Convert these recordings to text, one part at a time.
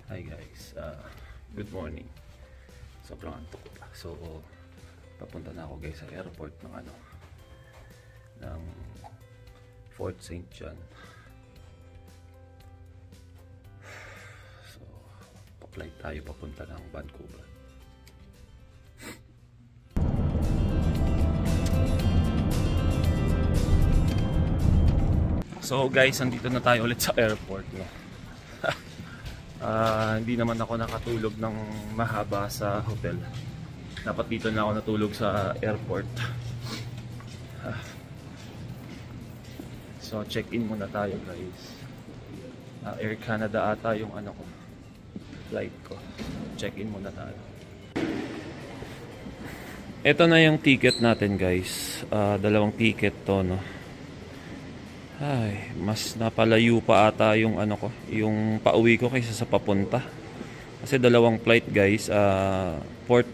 Hi guys, good morning. Sobrang antok ko pa. So, papunta na ako guys sa airport ng Fort St. John. So, pa-flight tayo papunta ng Vancouver. So guys, andito na tayo ulit sa airport, no? Hindi naman ako nakatulog ng mahaba sa hotel. Dapat dito na ako natulog sa airport. So check-in muna tayo guys. Air Canada ata yung flight ko. Check-in muna tayo. Ito na yung ticket natin guys. Dalawang ticket to, no? Ay, mas napalayo pa ata yung yung pauwi ko kaysa sa papunta. Kasi dalawang flight guys, Port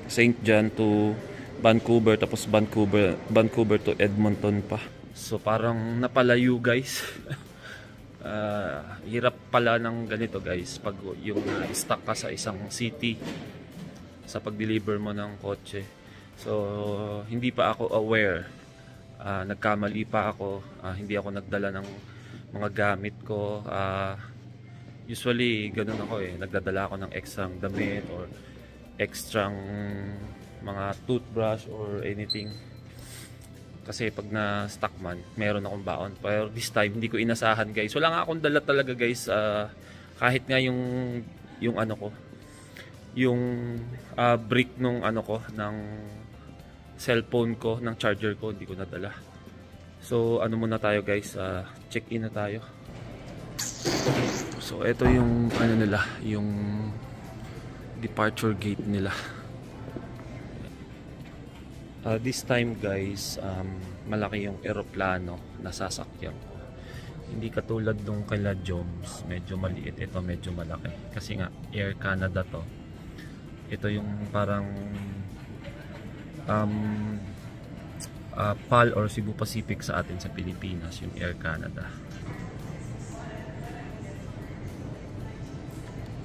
St. John to Vancouver, tapos Vancouver to Edmonton pa. So parang napalayo guys. Hirap pala ng ganito guys pag yung stuck ka sa isang city sa pag-deliver mo ng kotse. So hindi pa ako aware. Nagkamali pa ako, hindi ako nagdala ng mga gamit ko. Usually ganun ako nagdadala ako ng extrang damit or extrang mga toothbrush or anything, kasi pag na stuck man meron akong baon. Pero this time hindi ko inasahan guys, wala nga akong dala talaga guys. Kahit nga yung brick nung ng cellphone ko, ng charger ko, hindi ko nadala. So muna tayo guys, check in na tayo. So ito yung nila, yung departure gate nila. This time guys, malaki yung eroplano na sasakyan ko. Hindi katulad nung kila Joms, medyo maliit. Ito medyo malaki kasi nga Air Canada to. Ito yung parang PAL or Cebu Pacific sa atin sa Pilipinas, yung Air Canada.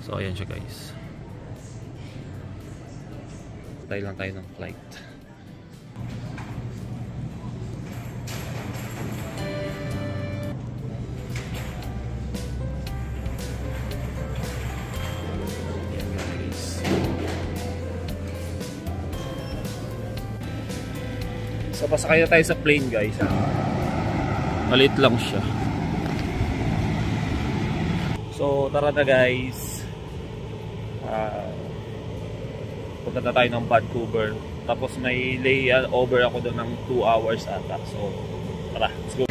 So ayan siya guys. Tayo lang tayo ng flight. So pasakay na tayo sa plane guys. Maliit lang siya. So tara na guys. Punta na tayo ng Vancouver. Tapos may layover ako doon ng 2 hours ata. So tara, let's go.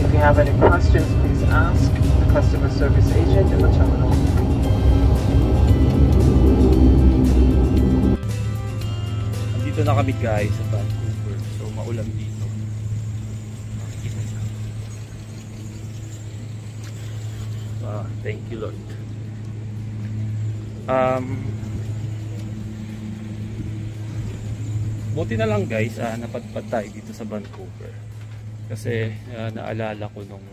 If you have any questions, please ask the customer service agent in the terminal. Andito na kami guys sa Vancouver. So maulan dito. Thank you Lord. Buti na lang guys, napadpad tayo dito sa Vancouver. Kasi naalala ko nung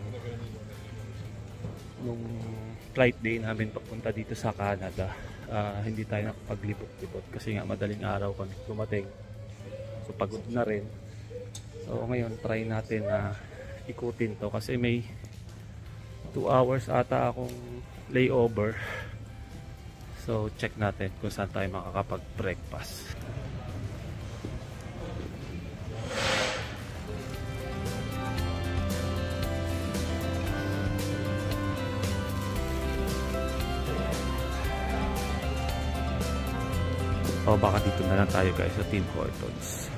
flight day namin papunta dito sa Canada, hindi tayo nakapaglibot-libot kasi nga madaling araw kami dumating. So pagod na rin. So ngayon try natin na ikutin to kasi may 2 hours ata akong layover. So check natin kung saan tayo makakapag-breakfast. O baka dito na lang tayo guys sa Tim Hortons.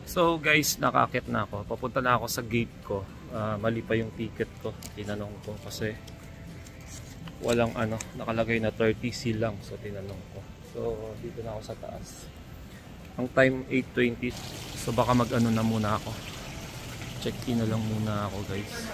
So guys, nakakit na ako. Papunta na ako sa gate ko. Mali pa yung ticket ko. Tinanong ko kasi walang nakalagay na 30C lang. So tinanong ko. So dito na ako sa taas. Ang time 8:20. So baka mag-ano na muna ako. Check-in na lang muna ako, guys.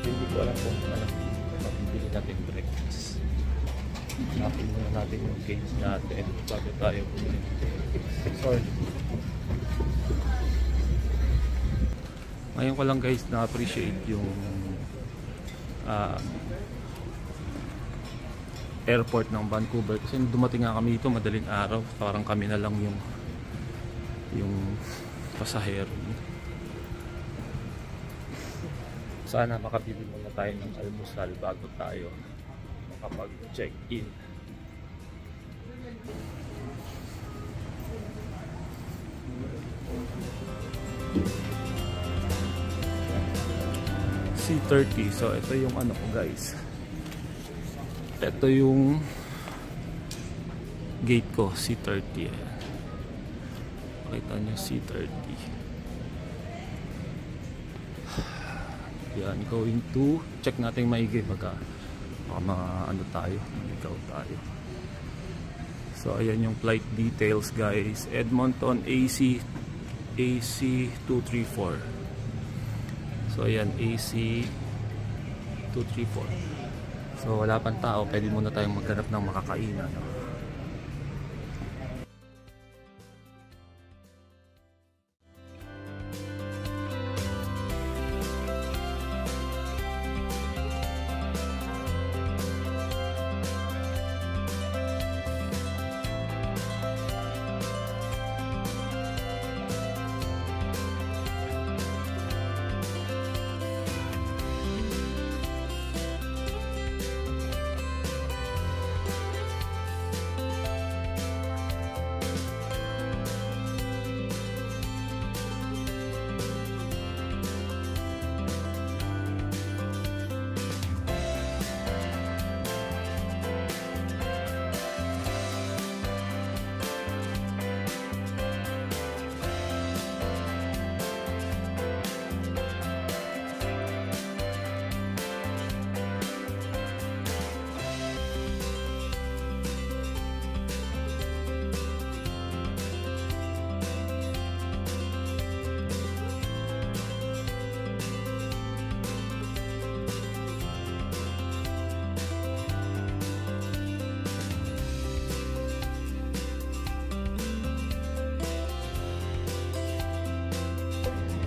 Hindi ko alam kung ano mabibili natin breakfast. Hanapin muna natin yung games natin bago tayo bumili. Sorry. Ngayon ko lang guys na-appreciate yung airport ng Vancouver kasi dumating nga kami dito madaling araw, parang kami na lang yung pasahero. Sana makabili muna tayo ng almusal bago tayo makapag-check-in. C30. So ito yung ano ko guys. Ito yung gate ko, C30. Pakita nyo C30. Yan, going to check natin maigi baka mga ano tayo, ikaw tayo. So ayan yung flight details guys. Edmonton AC 234. So ayan, AC 234. So wala pang tao, pwede muna tayong maghanap ng makakainan, no?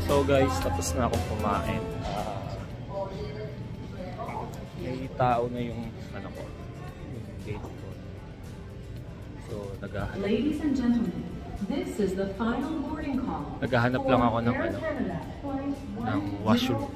So guys, tapos na akong kumain. May tao na yung ano ko, yung gate ko. So naghahanap. Ladies and gentlemen, this is the final boarding call. Naghahanap lang ako ng ano, ng washroom.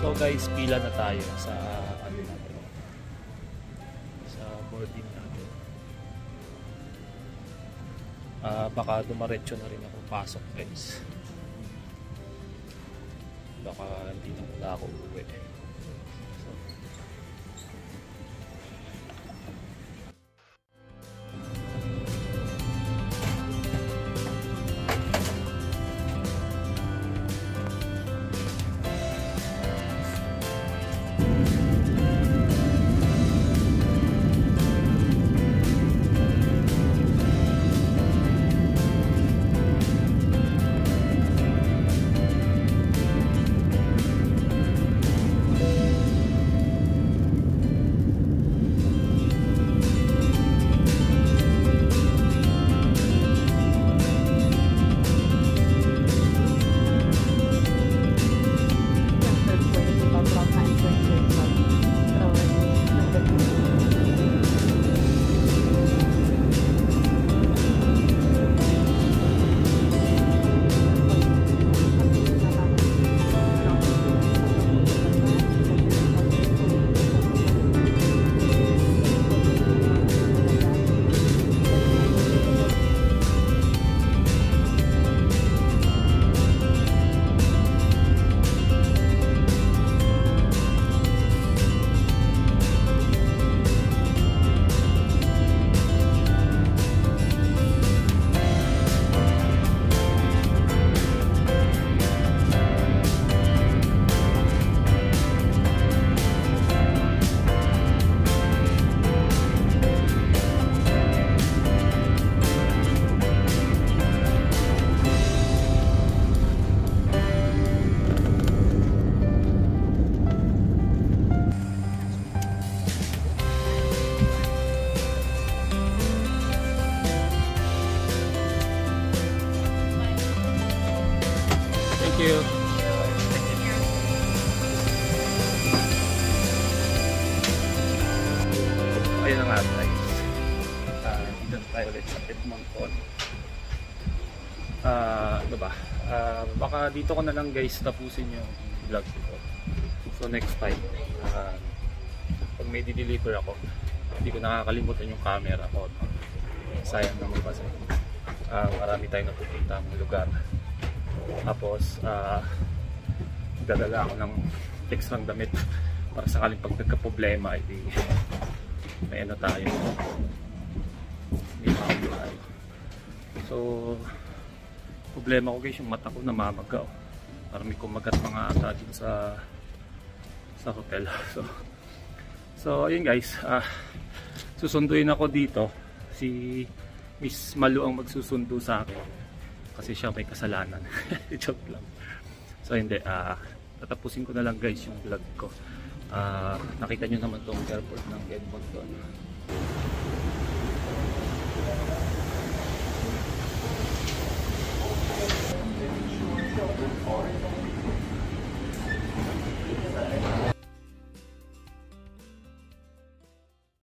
So guys, pila na tayo sa ano natin, sa boarding natin. Baka dumaretso na rin ako pasok guys. Baka hindi na muna ako uuwi. you. Ayun na nga guys. Dito na tayo ulit sa Edmonton. Ano ba? Baka dito ko na lang guys tapusin yung vlog ko. So next time, pag may di-deliver ako, hindi ko nakakalimutan yung camera ko. Sayang naman kasi marami tayong napupunta ng lugar. Tapos dadala ako ng extra damit para sakaling pag nagka-problema may ano tayo, may makaw tayo. So problema ko guys, yung mata ko namamaga. Parang may kumagat mga ata dito sa hotel. So ayun guys, susunduin ako dito. Si Miss Malu ang magsusundo sa akin kasi siya may kasalanan. Joke lang. So hindi, tatapusin ko na lang guys yung vlog ko. Nakita nyo naman tong airport ng Edmonton.